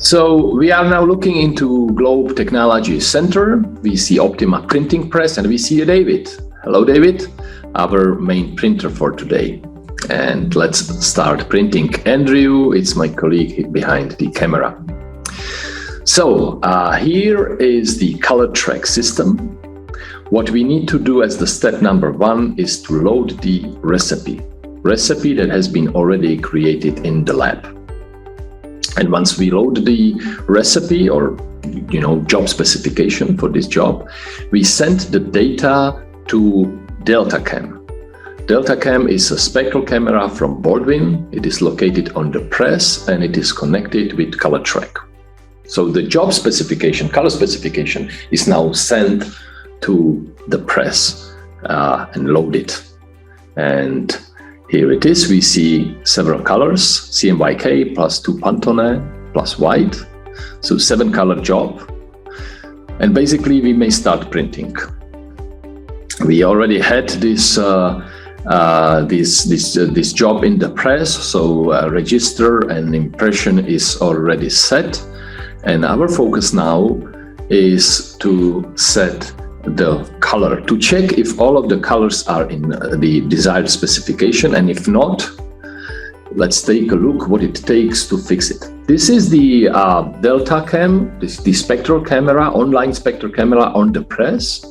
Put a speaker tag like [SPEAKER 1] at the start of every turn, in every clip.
[SPEAKER 1] So we are now looking into Globe Technology Center. We see Optima printing press and we see David. Hello, David, our main printer for today. And let's start printing. Andrew is my colleague behind the camera. So here is the COLORTRACK system. What we need to do as the step number one is to load the recipe that has been already created in the lab. And once we load the recipe or job specification for this job, we send the data to DeltaCam. DeltaCam is a spectral camera from Boardwin. It is located on the press and it is connected with COLORTRACK. So the job specification, color specification, is now sent to the press and loaded. And here it is. We see several colors, CMYK plus 2 Pantone plus white. So 7-color job. And basically we may start printing. We already had this this job in the press, so register and impression is already set. And our focus now is to set the color, to check if all of the colors are in the desired specification, and if not, let's take a look what it takes to fix it. This is the DeltaCam, the spectral camera, online spectral camera on the press.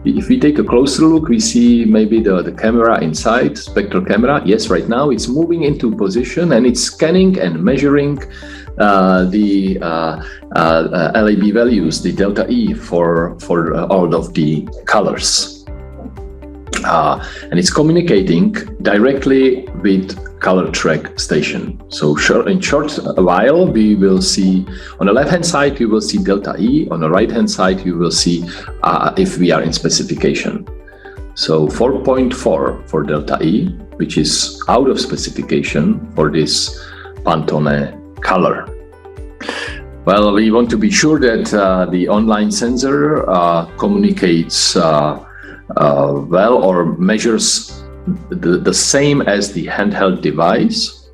[SPEAKER 1] If we take a closer look, we see maybe the camera inside, spectral camera. Yes, right now it's moving into position and it's scanning and measuring the LAB values, the delta E for all of the colors. And it's communicating directly with COLORTRACK station. So in short while we will see, on the left hand side you will see delta E, on the right hand side you will see if we are in specification. So 4.4 for delta E, which is out of specification for this Pantone color. Well, we want to be sure that the online sensor communicates well or measures the same as the handheld device.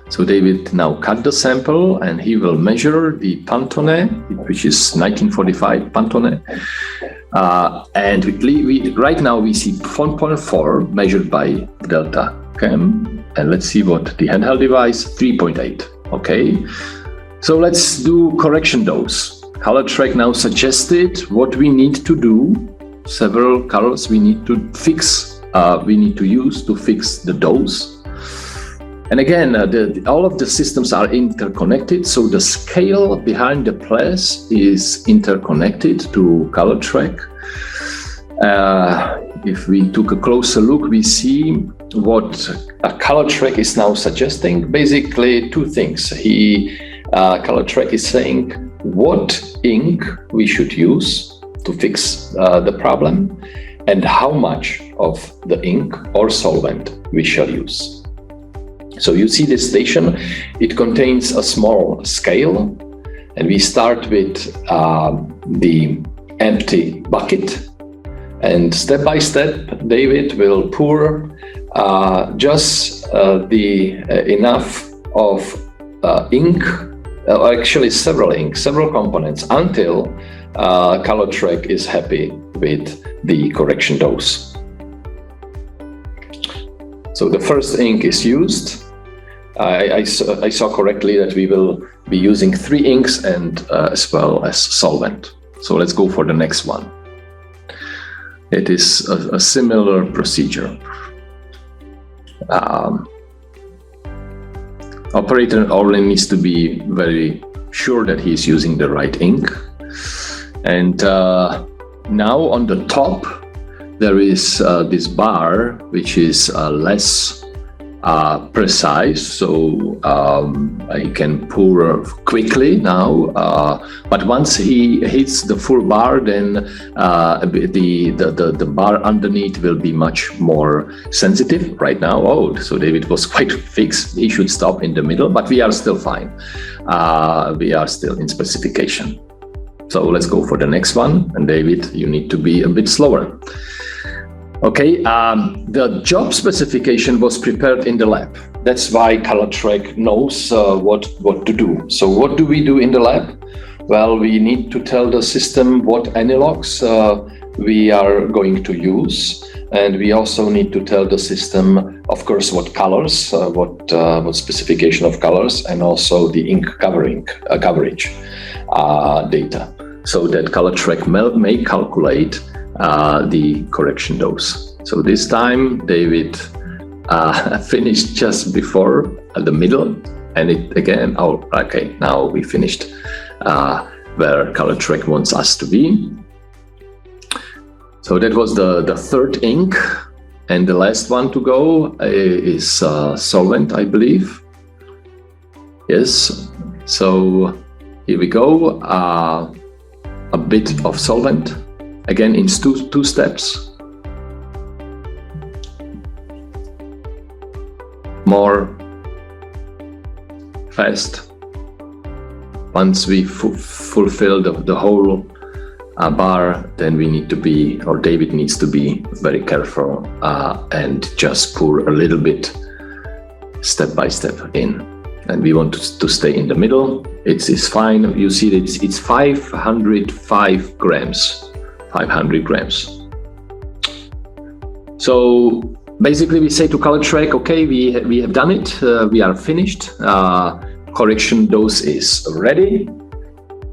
[SPEAKER 1] So David now cut the sample and he will measure the Pantone, which is 1945 Pantone. And right now we see 4.4 measured by DeltaCam. And let's see what the handheld device, 3.8. Okay, so let's do correction dose. COLORTRACK now suggested what we need to do. Several colors we need to fix, we need to use to fix the dose. And again, all of the systems are interconnected, so the scale behind the press is interconnected to COLORTRACK. If we took a closer look, we see what COLORTRACK is now suggesting. Basically, two things. COLORTRACK is saying what ink we should use to fix the problem and how much of the ink or solvent we shall use. So you see this station, it contains a small scale, and we start with the empty bucket, and step by step David will pour just enough of ink, actually several components, until COLORTRACK is happy with the correction dose. So the first ink is used. I saw correctly that we will be using 3 inks and as well as solvent. So let's go for the next one. It is a similar procedure. Operator only needs to be very sure that he is using the right ink. And now on the top there is this bar which is less precise, so I can pour quickly now, but once he hits the full bar, then the bar underneath will be much more sensitive. Right now, oh, so David was quite fixed, he should stop in the middle, but we are still fine. We are still in specification. So let's go for the next one, and David, you need to be a bit slower. Okay, the job specification was prepared in the lab. That's why COLORTRACK knows what to do. So what do we do in the lab? Well, we need to tell the system what analogs we are going to use. And we also need to tell the system, of course, what colors, what specification of colors, and also the ink coverage data, so that COLORTRACK may calculate the correction dose. So this time David finished just before the middle, and it again, oh, okay, now we finished where COLORTRACK wants us to be. So that was the third ink, and the last one to go is solvent, I believe. Yes, so here we go, a bit of solvent, again in two steps. More fast. Once we fulfill the whole bar, then we need to be, or David needs to be very careful and just pour a little bit step by step in. And we want to stay in the middle. It's fine. You see that it's 505 grams. 500 grams. So basically we say to COLORTRACK, okay, we have done it. We are finished. Correction dose is ready.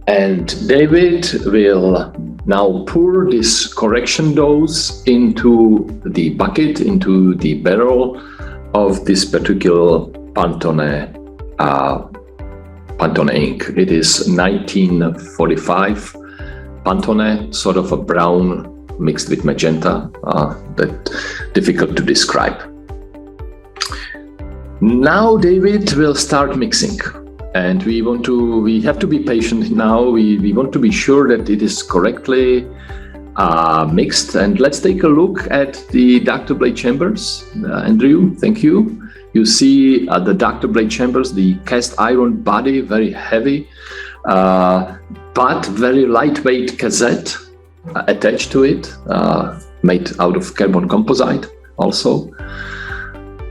[SPEAKER 1] And David will now pour this correction dose into the bucket, into the barrel of this particular Pantone ink. It is 1945 Pantone, sort of a brown mixed with magenta, that difficult to describe. Now David will start mixing. And we have to be patient now. We want to be sure that it is correctly mixed. And let's take a look at the ductor blade chambers. Andrew, thank you. You see the ductor blade chambers, the cast iron body, very heavy, but very lightweight cassette attached to it, made out of carbon composite also.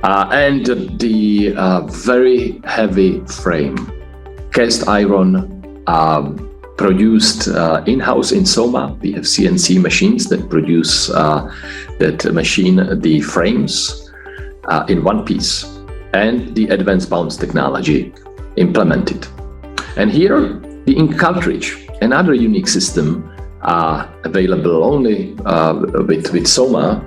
[SPEAKER 1] And the very heavy frame, cast iron, produced in-house in SOMA. We have CNC machines that produce the frames in one piece, and the advanced bounce technology implemented. And here, the ink cartridge, another unique system available only with SOMA.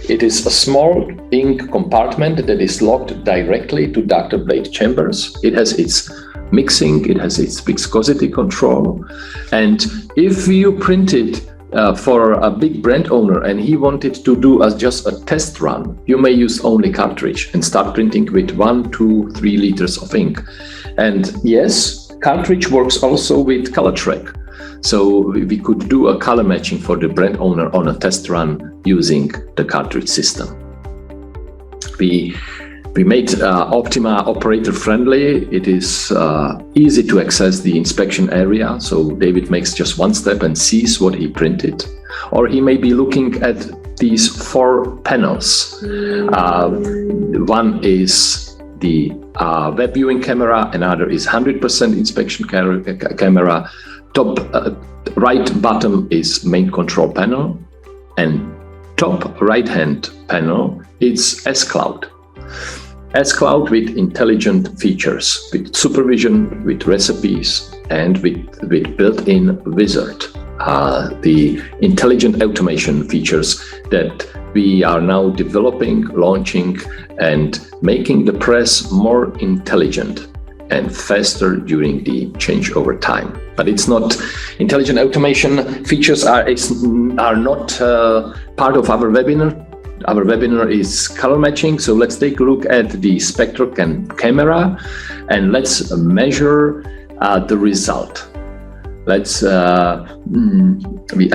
[SPEAKER 1] It is a small ink compartment that is locked directly to ductor blade chambers. It has its mixing, it has its viscosity control. And if you print it for a big brand owner and he wanted to do just a test run, you may use only cartridge and start printing with 1, 2, 3 liters of ink. And yes, cartridge works also with COLORTRACK. So we could do a color matching for the brand owner on a test run using the cartridge system. We made Optima operator friendly. It is easy to access the inspection area. So David makes just one step and sees what he printed. Or he may be looking at these 4 panels. One is the web viewing camera, another is 100% inspection camera. Top right bottom is main control panel, and top right hand panel is S-Cloud. S-Cloud with intelligent features, with supervision, with recipes, and with built-in wizard. The intelligent automation features that we are now developing, launching, and making the press more intelligent and faster during the changeover time. But it's not, intelligent automation features are not part of our webinar. Our webinar is color matching. So let's take a look at the spectrum camera and let's measure the result. Let's, I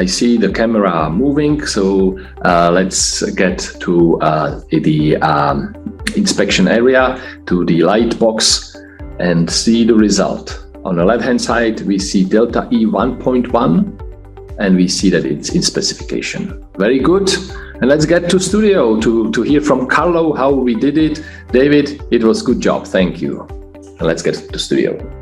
[SPEAKER 1] see the camera moving. So let's get to the inspection area, to the light box, and see the result. On the left-hand side, we see delta E 1.1, and we see that it's in specification. Very good. And let's get to studio to hear from Carlo how we did it. David, it was good job. Thank you. And let's get to studio.